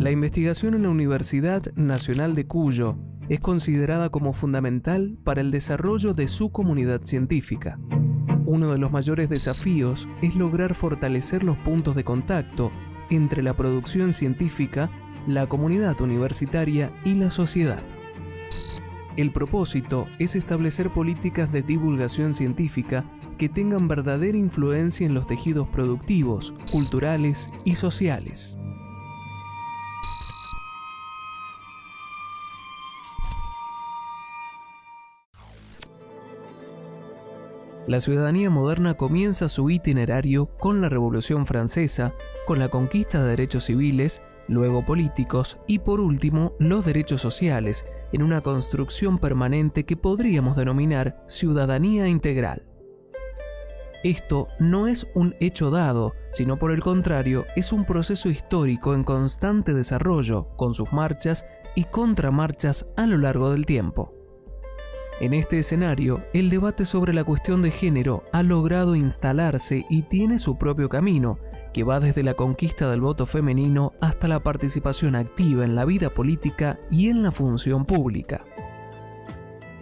La investigación en la Universidad Nacional de Cuyo es considerada como fundamental para el desarrollo de su comunidad científica. Uno de los mayores desafíos es lograr fortalecer los puntos de contacto entre la producción científica, la comunidad universitaria y la sociedad. El propósito es establecer políticas de divulgación científica que tengan verdadera influencia en los tejidos productivos, culturales y sociales. La ciudadanía moderna comienza su itinerario con la Revolución Francesa, con la conquista de derechos civiles, luego políticos y por último los derechos sociales, en una construcción permanente que podríamos denominar ciudadanía integral. Esto no es un hecho dado, sino por el contrario, es un proceso histórico en constante desarrollo, con sus marchas y contramarchas a lo largo del tiempo. En este escenario, el debate sobre la cuestión de género ha logrado instalarse y tiene su propio camino, que va desde la conquista del voto femenino hasta la participación activa en la vida política y en la función pública.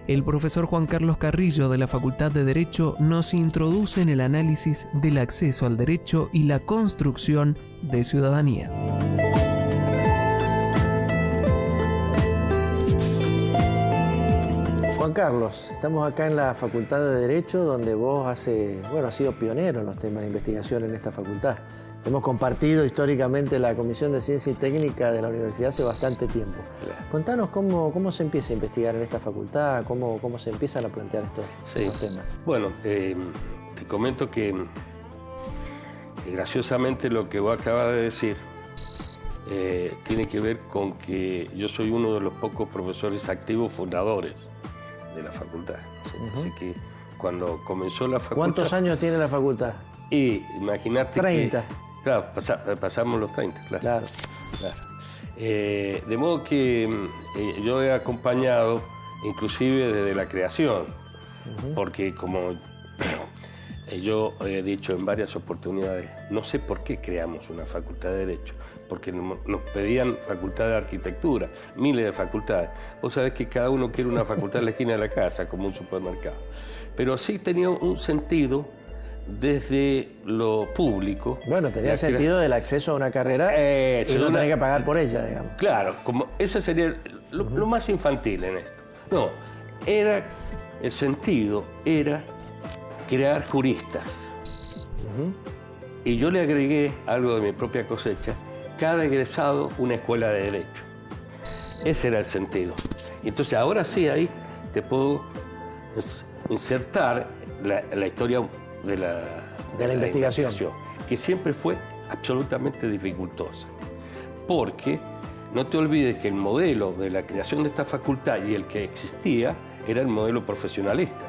El profesor Juan Carlos Carrillo de la Facultad de Derecho nos introduce en el análisis del acceso al derecho y la construcción de ciudadanía. Juan Carlos, estamos acá en la Facultad de Derecho, donde vos has sido pionero en los temas de investigación en esta facultad. Hemos compartido históricamente la Comisión de Ciencia y Técnica de la universidad hace bastante tiempo. Contanos cómo se empieza a investigar en esta facultad, cómo se empiezan a plantear estos temas. Bueno, te comento que graciosamente lo que vos acabas de decir tiene que ver con que yo soy uno de los pocos profesores activos fundadores de la facultad. Así que cuando comenzó la facultad... ¿Cuántos años tiene la facultad? Y imagínate 30. Claro, pasamos los 30, claro. De modo que yo he acompañado inclusive desde la creación, porque como yo he dicho en varias oportunidades, no sé por qué creamos una facultad de Derecho, porque nos pedían facultad de Arquitectura, miles de facultades. Vos sabés que cada uno quiere una facultad en la esquina de la casa, como un supermercado. Pero sí tenía un sentido desde lo público. Bueno, tenía sentido del acceso a una carrera y no tenía que pagar por ella, digamos. Claro, como ese sería lo más infantil en esto. No, el sentido era crear juristas. Y yo le agregué algo de mi propia cosecha, cada egresado una escuela de Derecho. Ese era el sentido. Y entonces ahora sí ahí te puedo insertar la historia de la investigación, que siempre fue absolutamente dificultosa. Porque no te olvides que el modelo de la creación de esta facultad y el que existía era el modelo profesionalista.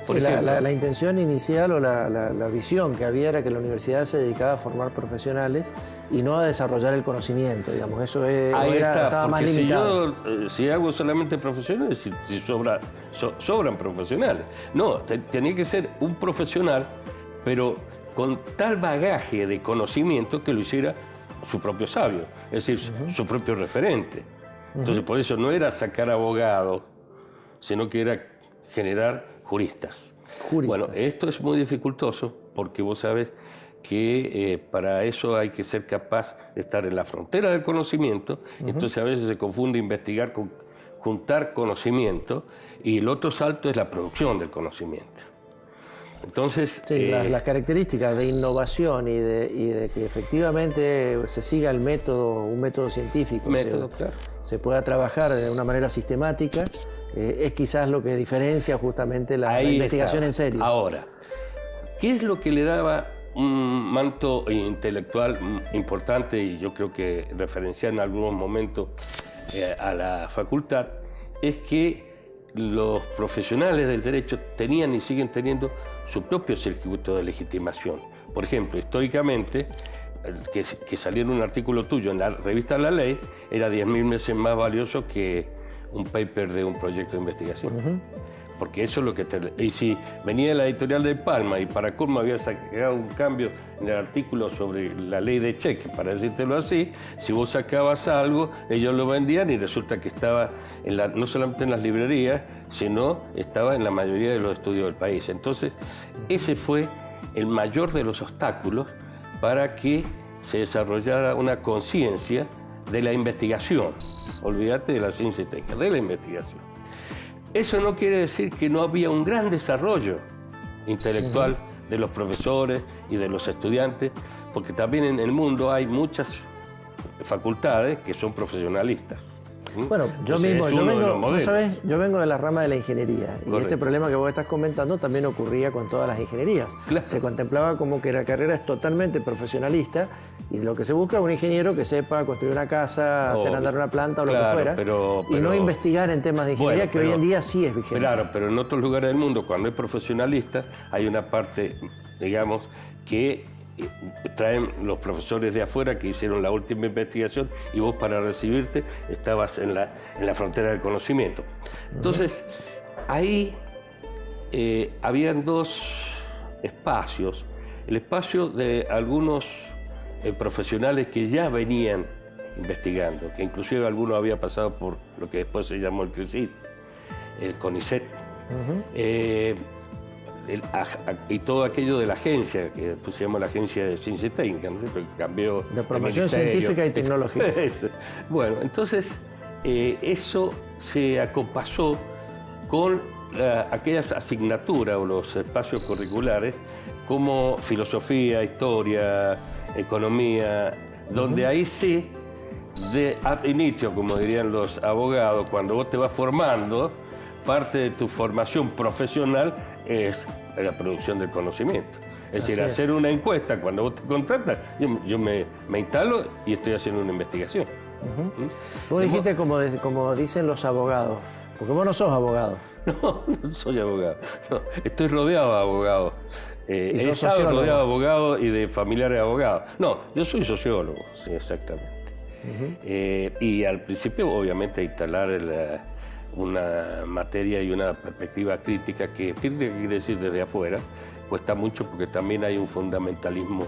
Sí, la intención inicial o la visión que había era que la universidad se dedicaba a formar profesionales y no a desarrollar el conocimiento, digamos. Eso estaba más limitado. Si hago solamente profesionales, si sobran profesionales. No, tenía que ser un profesional, pero con tal bagaje de conocimiento que lo hiciera su propio sabio, es decir, su propio referente. Entonces, por eso no era sacar abogados, sino que era generar juristas. Bueno, esto es muy dificultoso porque vos sabés que para eso hay que ser capaz de estar en la frontera del conocimiento. Entonces a veces se confunde investigar con juntar conocimiento y el otro salto es la producción del conocimiento. Entonces, sí, las características de innovación y de que efectivamente se siga un método científico, se pueda trabajar de una manera sistemática, es quizás lo que diferencia justamente la investigación en serio. Ahora, ¿qué es lo que le daba un manto intelectual importante y yo creo que referenciar en algunos momentos a la facultad? Es que los profesionales del derecho tenían y siguen teniendo su propio circuito de legitimación. Por ejemplo, históricamente, que saliera un artículo tuyo en la revista La Ley era 10.000 veces más valioso que un paper de un proyecto de investigación. porque eso es lo que y si venía la editorial de Palma y para colmo había sacado un cambio en el artículo sobre la ley de cheque, para decírtelo así, si vos sacabas algo, ellos lo vendían y resulta que estaba no solamente en las librerías, sino estaba en la mayoría de los estudios del país. Entonces, ese fue el mayor de los obstáculos para que se desarrollara una conciencia de la investigación. Olvídate de la ciencia y técnica, de la investigación. Eso no quiere decir que no había un gran desarrollo intelectual de los profesores y de los estudiantes, porque también en el mundo hay muchas facultades que son profesionalistas. Bueno, yo vengo de la rama de la ingeniería. Correcto. Y este problema que vos estás comentando también ocurría con todas las ingenierías. Claro. Se contemplaba como que la carrera es totalmente profesionalista y lo que se busca es un ingeniero que sepa construir una casa, hacer andar una planta o lo que fuera. Y no investigar en temas de ingeniería, que hoy en día sí es vigente. Claro, pero en otros lugares del mundo, cuando es profesionalista, hay una parte, digamos, que traen los profesores de afuera que hicieron la última investigación y vos para recibirte estabas en la frontera del conocimiento. Entonces, ahí habían dos espacios. El espacio de algunos profesionales que ya venían investigando, que inclusive algunos había pasado por lo que después se llamó el CRISIT, el CONICET, y todo aquello de la agencia, que después se llamó la Agencia de Ciencia y Técnica, ¿no? Que cambió de Promoción Científica y Tecnológica. Bueno, entonces eso se acompasó con aquellas asignaturas o los espacios curriculares como filosofía, historia, economía, donde ahí sí, de ab initio, como dirían los abogados, cuando vos te vas formando, parte de tu formación profesional es la producción del conocimiento. Es decir, hacer una encuesta, cuando vos te contratas, yo me instalo y estoy haciendo una investigación. Vos dijiste como dicen los abogados, porque vos no sos abogado. No, no soy abogado. No, estoy rodeado de abogados. He estado rodeado de abogados y de familiares de abogados. No, yo soy sociólogo, sí, exactamente. Y al principio, obviamente, instalar una materia y una perspectiva crítica que quiere decir desde afuera, cuesta mucho porque también hay un fundamentalismo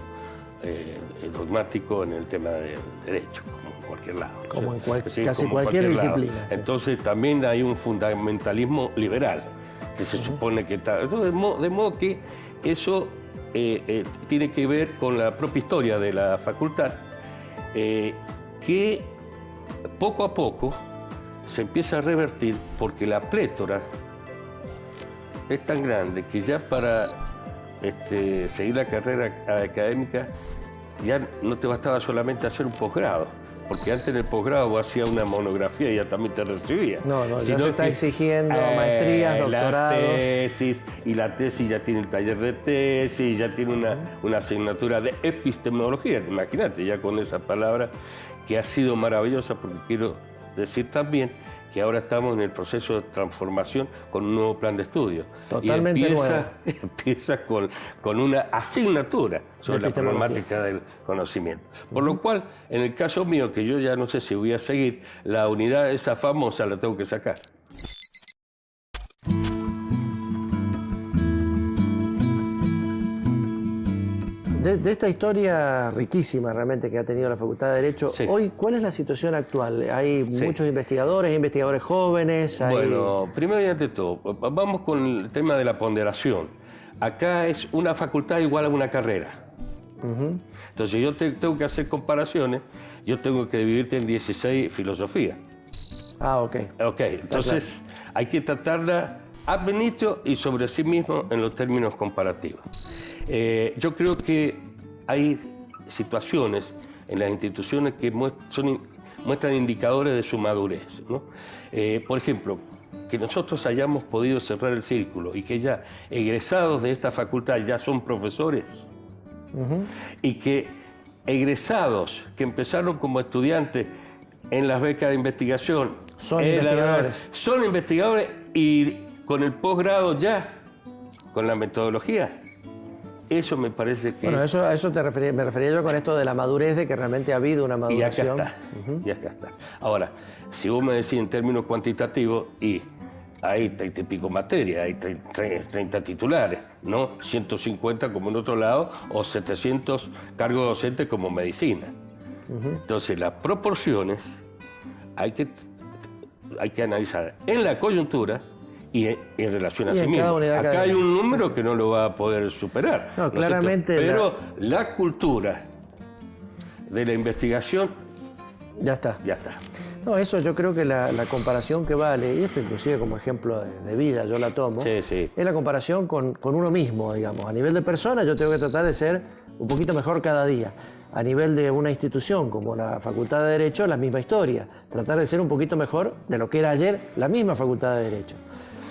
dogmático en el tema del derecho, como en cualquier lado. Como en casi cualquier disciplina. Sí. Entonces también hay un fundamentalismo liberal, que se supone que está... Entonces, de modo que eso tiene que ver con la propia historia de la facultad, que poco a poco se empieza a revertir porque la plétora es tan grande que ya para seguir la carrera académica ya no te bastaba solamente hacer un posgrado, porque antes en el posgrado vos hacías una monografía y ya también te recibías. No, ya se está exigiendo maestrías, doctorados. La tesis ya tiene el taller de tesis, ya tiene una asignatura de epistemología. Imagínate, ya con esa palabra que ha sido maravillosa, porque quiero decir también que ahora estamos en el proceso de transformación con un nuevo plan de estudio. Totalmente nuevo. Empieza con una asignatura sobre la problemática del conocimiento. Por lo cual, en el caso mío, que yo ya no sé si voy a seguir, la unidad esa famosa la tengo que sacar. De esta historia riquísima realmente que ha tenido la Facultad de Derecho, hoy, ¿cuál es la situación actual? ¿Hay muchos investigadores jóvenes? Bueno, primero y ante todo, vamos con el tema de la ponderación. Acá es una facultad igual a una carrera. Entonces, yo tengo que hacer comparaciones, yo tengo que dividirte en 16 filosofías. Ah, ok. Ok, entonces hay que tratarla ab initio y sobre sí mismo en los términos comparativos. Yo creo que hay situaciones en las instituciones que muestran indicadores de su madurez, ¿no? Por ejemplo, que nosotros hayamos podido cerrar el círculo y que ya egresados de esta facultad ya son profesores, y que egresados que empezaron como estudiantes en las becas de investigación son investigadores y con el posgrado ya, con la metodología. Eso me parece que... Bueno, a eso me refería yo con esto de la madurez, de que realmente ha habido una maduración. Y acá está. Ahora, si vos me decís en términos cuantitativos, y hay 30 y pico materias, hay 30 titulares, no 150 como en otro lado, o 700 cargos docentes como medicina. Entonces, las proporciones hay que analizar en la coyuntura y en relación a sí mismo. Acá hay un número que no lo va a poder superar. No, claramente. Pero la cultura de la investigación... Ya está. Ya está. No, eso yo creo que la comparación que vale, y esto inclusive como ejemplo de vida yo la tomo, es la comparación con uno mismo, digamos. A nivel de persona yo tengo que tratar de ser un poquito mejor cada día. A nivel de una institución como la Facultad de Derecho, la misma historia. Tratar de ser un poquito mejor de lo que era ayer la misma Facultad de Derecho.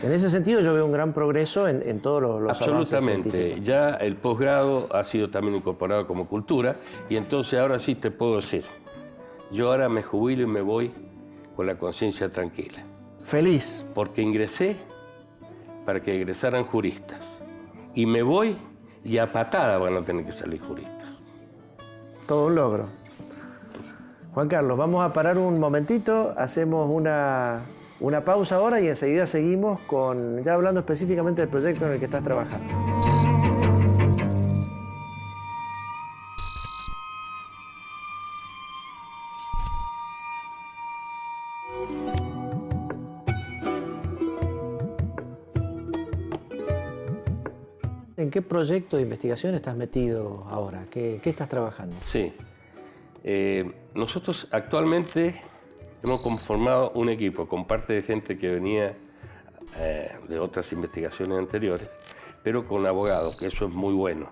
En ese sentido yo veo un gran progreso en todos los absolutamente. Avances Ya el posgrado ha sido también incorporado como cultura y entonces ahora sí te puedo decir, yo ahora me jubilo y me voy con la conciencia tranquila. Feliz. Porque ingresé para que egresaran juristas. Y me voy y a patada van a tener que salir juristas. Todo un logro. Juan Carlos, vamos a parar un momentito, hacemos una pausa ahora y enseguida seguimos ya hablando específicamente del proyecto en el que estás trabajando. ¿En qué proyecto de investigación estás metido ahora? ¿Qué estás trabajando? Sí. Nosotros actualmente hemos conformado un equipo con parte de gente que venía de otras investigaciones anteriores, pero con abogados, que eso es muy bueno.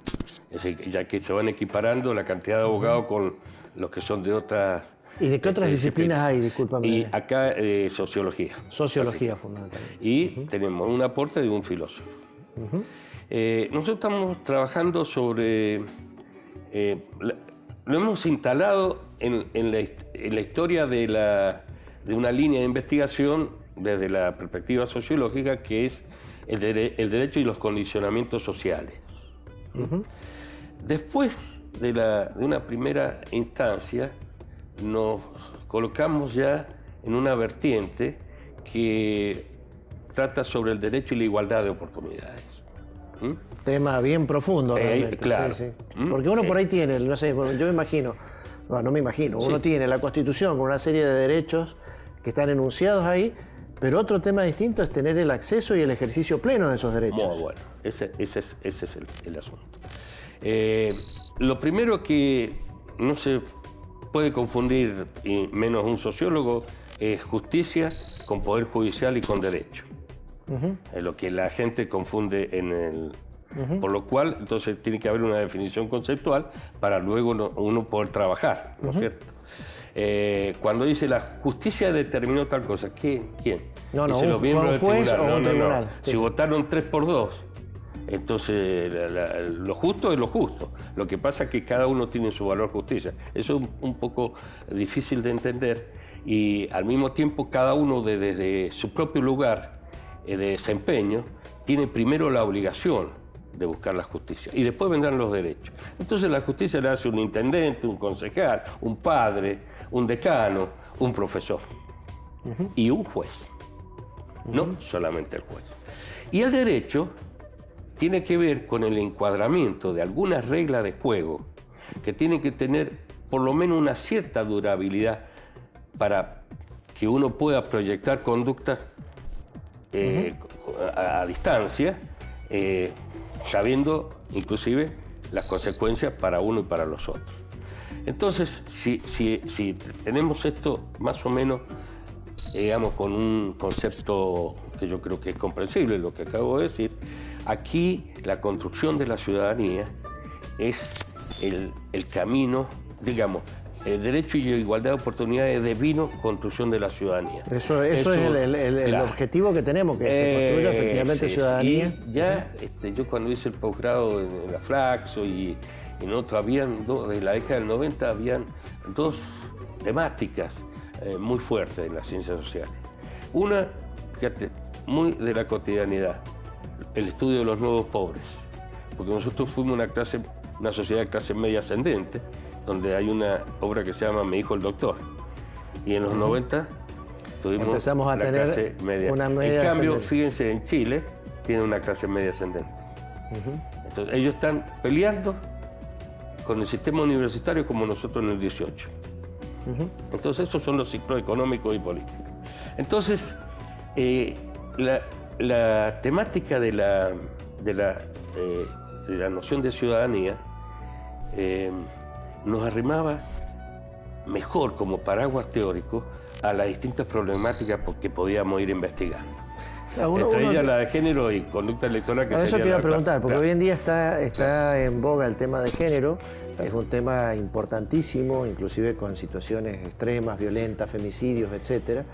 Ya que se van equiparando la cantidad de abogados con los que son de otras... ¿Y de qué otras disciplinas hay? Discúlpame. Y acá sociología. Sociología, fundamentalmente. Y tenemos un aporte de un filósofo. Nosotros estamos trabajando sobre... lo hemos instalado en la historia de una línea de investigación desde la perspectiva sociológica, que es el derecho y los condicionamientos sociales. Después de una primera instancia, nos colocamos ya en una vertiente que trata sobre el derecho y la igualdad de oportunidades. Tema bien profundo, realmente. Claro. Sí, sí. Porque uno por ahí tiene, no sé, bueno, yo me imagino, no me imagino, uno tiene la Constitución con una serie de derechos que están enunciados ahí, pero otro tema distinto es tener el acceso y el ejercicio pleno de esos derechos. Muy bueno, ese es el asunto. Lo primero que no se puede confundir, y menos un sociólogo, es justicia con poder judicial y con derecho. Es lo que la gente confunde en el... Por lo cual, entonces, tiene que haber una definición conceptual para luego uno poder trabajar, ¿no es cierto? Cuando dice la justicia determinó tal cosa, ¿quién? No, dice los miembros del tribunal. Tribunal. Sí, si votaron 3-2, entonces lo justo es lo justo. Lo que pasa es que cada uno tiene su valor justicia. Eso es un poco difícil de entender y al mismo tiempo cada uno desde su propio lugar de desempeño tiene primero la obligación de buscar la justicia y después vendrán los derechos. Entonces la justicia la hace un intendente, un concejal, un padre, un decano, un profesor y un juez, no solamente el juez. Y el derecho tiene que ver con el encuadramiento de algunas reglas de juego que tienen que tener por lo menos una cierta durabilidad para que uno pueda proyectar conductas a distancia, sabiendo inclusive las consecuencias para uno y para los otros. Entonces, si tenemos esto más o menos, digamos, con un concepto que yo creo que es comprensible, lo que acabo de decir, aquí la construcción de la ciudadanía es el camino, digamos, el derecho y igualdad de oportunidades devino construcción de la ciudadanía. Eso es el objetivo que tenemos, que se construya efectivamente ciudadanía. Y ya, yo cuando hice el posgrado en la Flaxo y en otro, desde la década del 90, habían dos temáticas muy fuertes en las ciencias sociales. Una, fíjate, muy de la cotidianidad, el estudio de los nuevos pobres, porque nosotros fuimos una sociedad de clase media ascendente, donde hay una obra que se llama Mi hijo el doctor. Y en los 90 empezamos a tener clase media. una media En cambio, ascendente. fíjense, en Chile tiene una clase media ascendente. Entonces, ellos están peleando con el sistema universitario como nosotros en el 18. Entonces, esos son los ciclos económicos y políticos. Entonces, la temática de la noción de ciudadanía nos arrimaba mejor como paraguas teórico a las distintas problemáticas que podíamos ir investigando. Entre ellas la de género y conducta electoral. Que Eso te iba a preguntar, porque claro. hoy en día está en boga el tema de género, es un tema importantísimo, inclusive con situaciones extremas, violentas, femicidios, etcétera.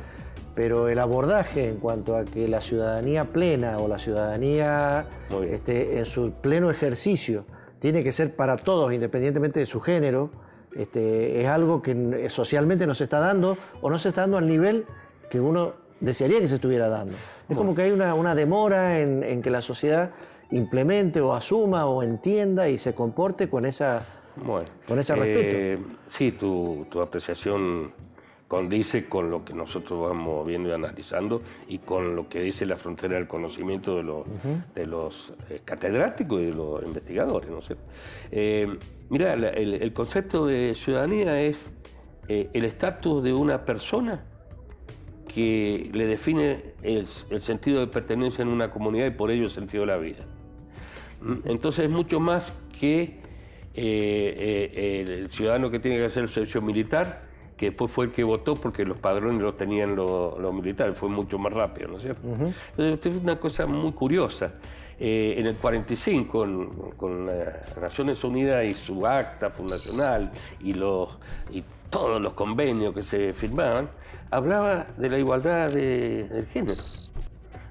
Pero el abordaje en cuanto a que la ciudadanía plena o la ciudadanía en su pleno ejercicio tiene que ser para todos, independientemente de su género, es algo que socialmente no se está dando o no se está dando al nivel que uno desearía que se estuviera dando. Es como que hay una demora en que la sociedad implemente o asuma o entienda y se comporte con ese respeto. Sí, tu apreciación condice con lo que nosotros vamos viendo y analizando y con lo que dice la frontera del conocimiento de los catedráticos y de los investigadores, ¿no es cierto? Mira, el concepto de ciudadanía es el estatus de una persona que le define el sentido de pertenencia en una comunidad y por ello el sentido de la vida. Entonces es mucho más que el ciudadano que tiene que hacer el servicio militar, que después fue el que votó porque los padrones los tenían los militares, fue mucho más rápido, ¿no es cierto? Entonces, es una cosa muy curiosa. En el 45, con las Naciones Unidas y su acta fundacional y todos los convenios que se firmaban, hablaba de la igualdad del género,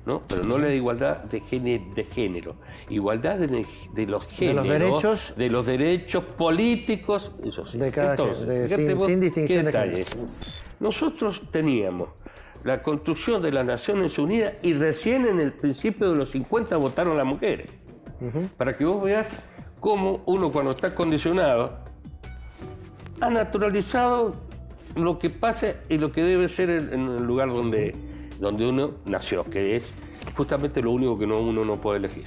¿no? Pero no la igualdad de género, igualdad de los géneros, de los derechos políticos, eso sí. De cada sin distinción de género. Nosotros teníamos la construcción de las Naciones Unidas y recién en el principio de los 50 votaron las mujeres. Para que vos veas cómo uno cuando está condicionado ha naturalizado lo que pasa y lo que debe ser en el lugar donde uno nació, que es justamente lo único que uno no puede elegir.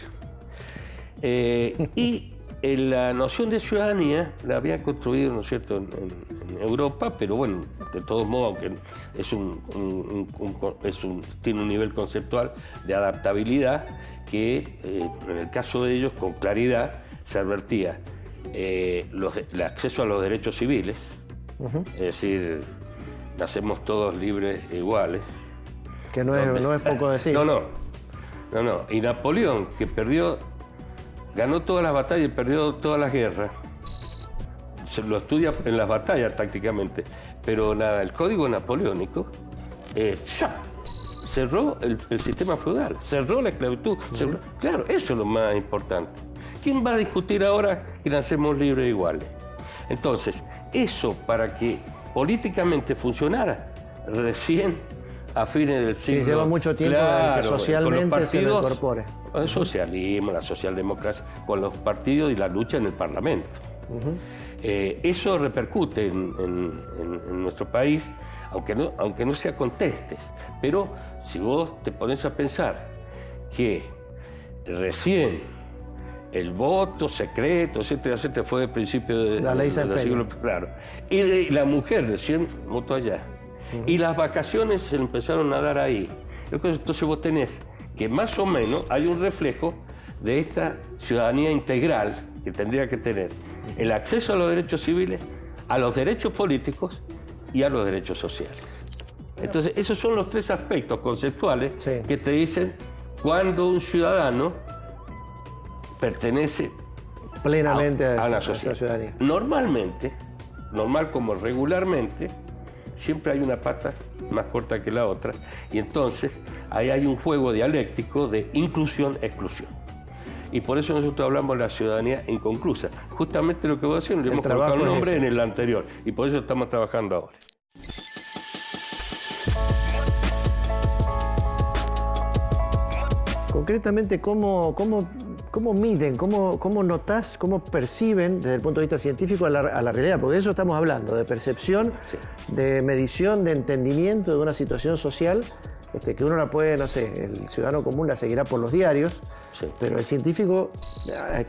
Y la noción de ciudadanía la había construido, ¿no es cierto?, en Europa, pero bueno, de todos modos, aunque tiene un nivel conceptual de adaptabilidad que, en el caso de ellos, con claridad, se advertía el acceso a los derechos civiles, es decir, nacemos todos libres e iguales. Que no es poco decir. No. Y Napoleón, que ganó todas las batallas y perdió todas las guerras, se lo estudia en las batallas tácticamente, pero el código napoleónico cerró el sistema feudal, cerró la esclavitud. Claro, eso es lo más importante. ¿Quién va a discutir ahora que nacemos libres e iguales? Entonces, eso para que políticamente funcionara, recién a fines del siglo... Sí, lleva mucho tiempo que socialmente se lo incorpore. El socialismo, la socialdemocracia, con los partidos y la lucha en el Parlamento. Eso repercute en nuestro país, aunque no sea con testes. Pero si vos te pones a pensar que recién el voto secreto, etcétera, fue del principio del siglo... Claro. Y la mujer recién votó allá. Y las vacaciones se empezaron a dar ahí. Entonces vos tenés que más o menos hay un reflejo de esta ciudadanía integral que tendría que tener el acceso a los derechos civiles, a los derechos políticos y a los derechos sociales. Entonces esos son los tres aspectos conceptuales que te dicen cuando un ciudadano pertenece plenamente a la sociedad. Ciudadanía. Normal como regularmente, siempre hay una pata más corta que la otra, y entonces ahí hay un juego dialéctico de inclusión-exclusión. Y por eso nosotros hablamos de la ciudadanía inconclusa. Justamente lo que voy a decir, le hemos colocado el nombre en el anterior, y por eso estamos trabajando ahora. Concretamente, ¿cómo ¿Cómo miden, cómo notás, cómo perciben desde el punto de vista científico a la realidad? Porque de eso estamos hablando, de percepción, Sí. de medición, de entendimiento de una situación social, que uno la puede, no sé, el ciudadano común la seguirá por los diarios, Sí. pero el científico,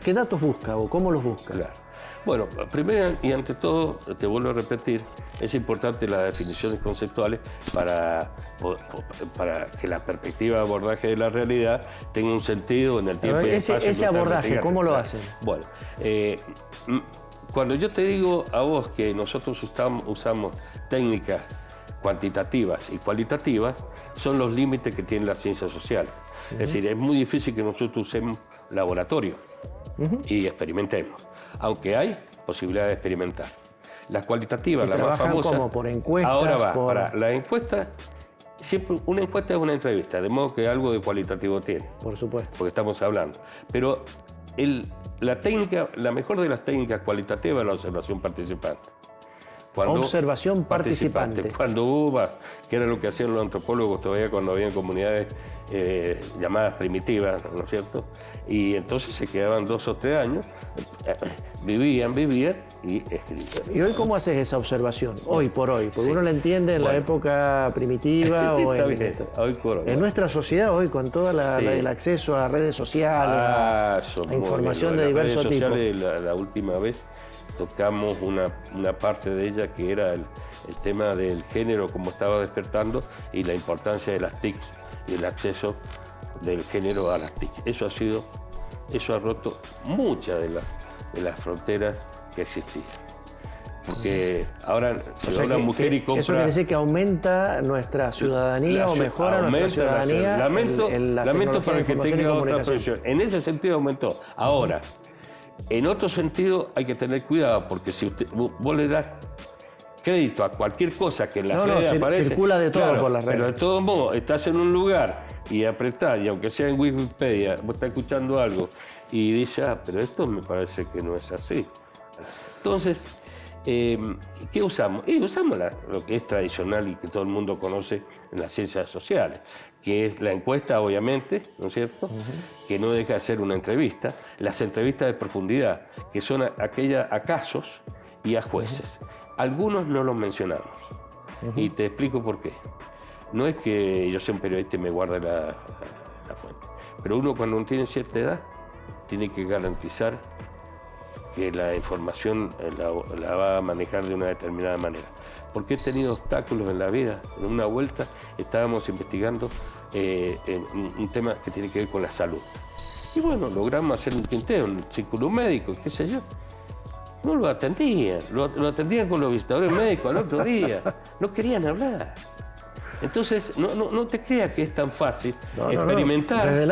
¿qué datos busca o cómo los busca? Claro. Bueno, primero y ante todo, te vuelvo a repetir, es importante las definiciones conceptuales para que la perspectiva de abordaje de la realidad tenga un sentido en el tiempo y espacio. Ese abordaje, ¿cómo lo hacen? Bueno, cuando yo te digo a vos que nosotros usamos técnicas cuantitativas y cualitativas, son los límites que tiene la ciencia social. Es decir, es muy difícil que nosotros usemos laboratorio y experimentemos, aunque hay posibilidad de experimentar. Las cualitativas, la más famosa. ¿Cómo? ¿Por encuestas? Ahora va, para la encuesta, siempre una encuesta es una entrevista, de modo que algo de cualitativo tiene. Por supuesto. Porque estamos hablando. Pero la mejor de las técnicas cualitativas es la observación participante. Observación participante. Cuando vos vas, que era lo que hacían los antropólogos todavía cuando había comunidades llamadas primitivas, ¿no es cierto? Y entonces se quedaban 2 o 3 años, vivían y escribían. ¿Y hoy cómo haces esa observación? Hoy por hoy, porque uno la entiende en la época primitiva o Está bien, hoy por hoy. En nuestra sociedad hoy, con todo el acceso a redes sociales, a información de diversos tipos. La última vez tocamos una parte de ella que era el tema del género, como estaba despertando, y la importancia de las TIC y el acceso del género a las TIC. Eso ha roto muchas de las fronteras que existían. Porque ahora, si una mujer y compra... ¿Eso quiere decir que aumenta nuestra ciudadanía o mejora nuestra ciudadanía? Lamento para que tenga otra presión. En ese sentido aumentó. Ahora, en otro sentido hay que tener cuidado, porque si vos le das crédito a cualquier cosa que en la red aparece... circula de todo por las redes. Pero de todos modos, estás en un lugar y apretás, y aunque sea en Wikipedia, vos estás escuchando algo y dices, pero esto me parece que no es así. Entonces, ¿qué usamos? Usamos lo que es tradicional y que todo el mundo conoce en las ciencias sociales, que es la encuesta, obviamente, ¿no es cierto? Que no deja de ser una entrevista. Las entrevistas de profundidad, que son aquellas a casos y a jueces. Algunos no los mencionamos. Y te explico por qué. No es que yo sea un periodista y me guarde la fuente, pero uno cuando tiene cierta edad tiene que garantizar que la información la va a manejar de una determinada manera. Porque he tenido obstáculos en la vida. En una vuelta estábamos investigando un tema que tiene que ver con la salud. Y bueno, logramos hacer un tinteo, un círculo médico, qué sé yo. No lo atendían, lo atendían con los visitadores médicos al otro día. No querían hablar. Entonces, no te creas que es tan fácil experimentar. Desde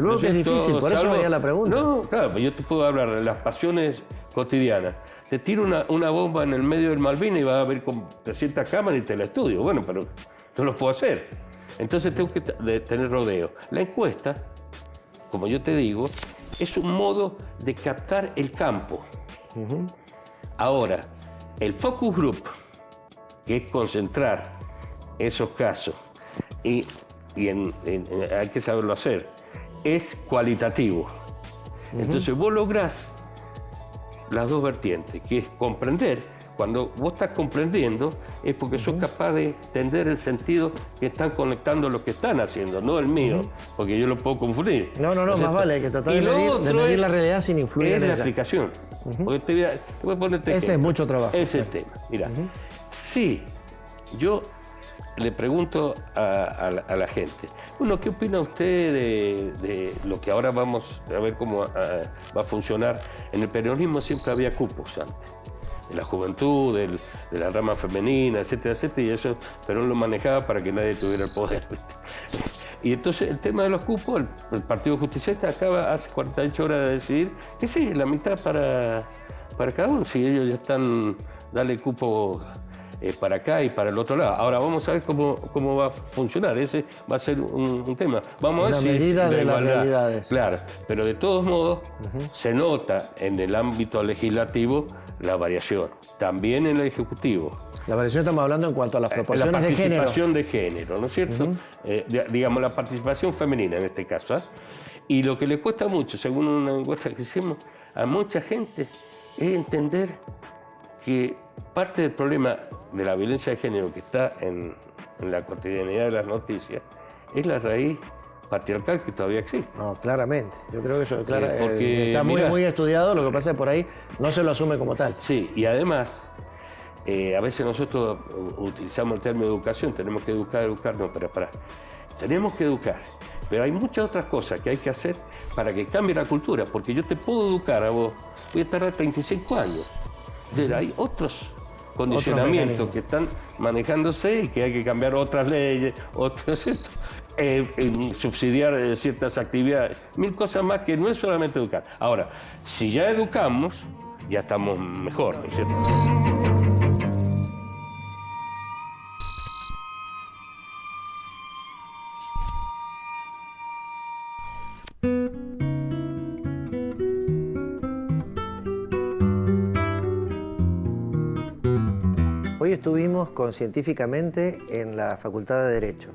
luego que es difícil, por eso venía la pregunta. No, claro, yo te puedo hablar de las pasiones cotidianas. Te tiro una bomba en el medio del Malvinas y vas a ver con 300 cámaras y te la estudio. Bueno, pero no lo puedo hacer. Entonces tengo que tener rodeo. La encuesta, como yo te digo, es un modo de captar el campo. Ahora, el focus group, que es concentrar esos casos, y hay que saberlo hacer, es cualitativo. Entonces vos lográs las dos vertientes, que es comprender. Cuando vos estás comprendiendo es porque sos capaz de entender el sentido que están conectando lo que están haciendo, no el mío, porque yo lo puedo confundir. No, más vale, hay que tratar de medir la realidad sin influir en ella. Es la explicación. Porque te voy a ponerte ese es mucho trabajo. Ese es el tema. Mira, si yo le pregunto a la gente, bueno, ¿qué opina usted de lo que ahora vamos a ver cómo va a funcionar? En el peronismo siempre había cupos antes, de la juventud, de la rama femenina, etcétera, etcétera, y eso Perón lo manejaba para que nadie tuviera el poder, ¿viste? Y entonces el tema de los cupos, el Partido Justicialista acaba hace 48 horas de decidir que sí, la mitad para cada uno, si ellos ya están, dale cupo para acá y para el otro lado. Ahora vamos a ver cómo va a funcionar. Ese va a ser un tema. Vamos a ver si medida es de la las igualdad. realidades. Claro, pero de todos modos se nota en el ámbito legislativo la variación. También en el Ejecutivo. La variación estamos hablando en cuanto a las proporciones de género. La participación de género, ¿no es cierto? Digamos, la participación femenina en este caso. ¿Eh? Y lo que le cuesta mucho, según una encuesta que hicimos, a mucha gente es entender que parte del problema de la violencia de género que está en la cotidianidad de las noticias es la raíz patriarcal que todavía existe. No, claramente. Yo creo que eso porque, está muy, mirá, muy estudiado, lo que pasa es que por ahí no se lo asume como tal. Sí, y además, a veces nosotros utilizamos el término educación, tenemos que educar, no, pero tenemos que educar. Pero hay muchas otras cosas que hay que hacer para que cambie la cultura, porque yo te puedo educar a vos, voy a tardar 35 años. Es decir, hay otros condicionamientos que están manejándose y que hay que cambiar otras leyes, ¿cierto? Subsidiar ciertas actividades, mil cosas más que no es solamente educar. Ahora, si ya educamos, ya estamos mejor, ¿no es cierto? Hoy estuvimos con Científicamente en la Facultad de Derecho,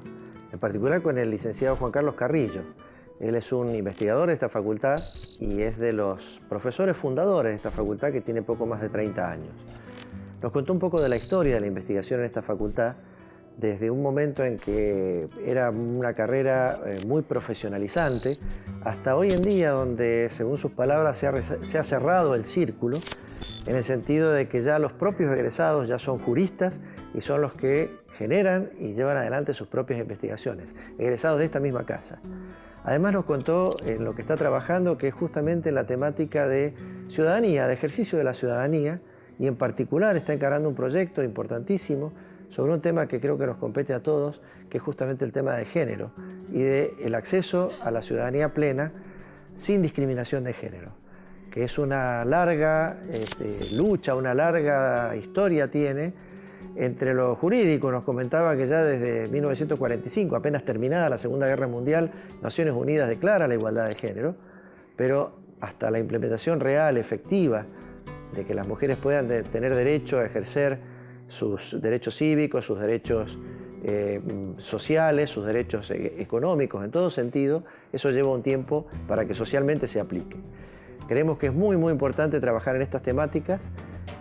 en particular con el licenciado Juan Carlos Carrillo. Él es un investigador de esta facultad y es de los profesores fundadores de esta facultad, que tiene poco más de 30 años. Nos contó un poco de la historia de la investigación en esta facultad, desde un momento en que era una carrera muy profesionalizante, hasta hoy en día donde, según sus palabras, se ha cerrado el círculo, en el sentido de que ya los propios egresados ya son juristas y son los que generan y llevan adelante sus propias investigaciones, egresados de esta misma casa. Además nos contó en lo que está trabajando, que es justamente la temática de ciudadanía, de ejercicio de la ciudadanía, y en particular está encarando un proyecto importantísimo sobre un tema que creo que nos compete a todos, que es justamente el tema de género y del acceso a la ciudadanía plena sin discriminación de género, que es una larga lucha, una larga historia tiene entre lo jurídico. Nos comentaba que ya desde 1945, apenas terminada la Segunda Guerra Mundial, Naciones Unidas declara la igualdad de género, pero hasta la implementación real, efectiva, de que las mujeres puedan tener derecho a ejercer sus derechos cívicos, sus derechos sociales, sus derechos económicos, en todo sentido, eso lleva un tiempo para que socialmente se aplique. Creemos que es muy, muy importante trabajar en estas temáticas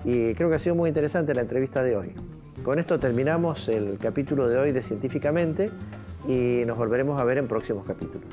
y creo que ha sido muy interesante la entrevista de hoy. Con esto terminamos el capítulo de hoy de Científicamente y nos volveremos a ver en próximos capítulos.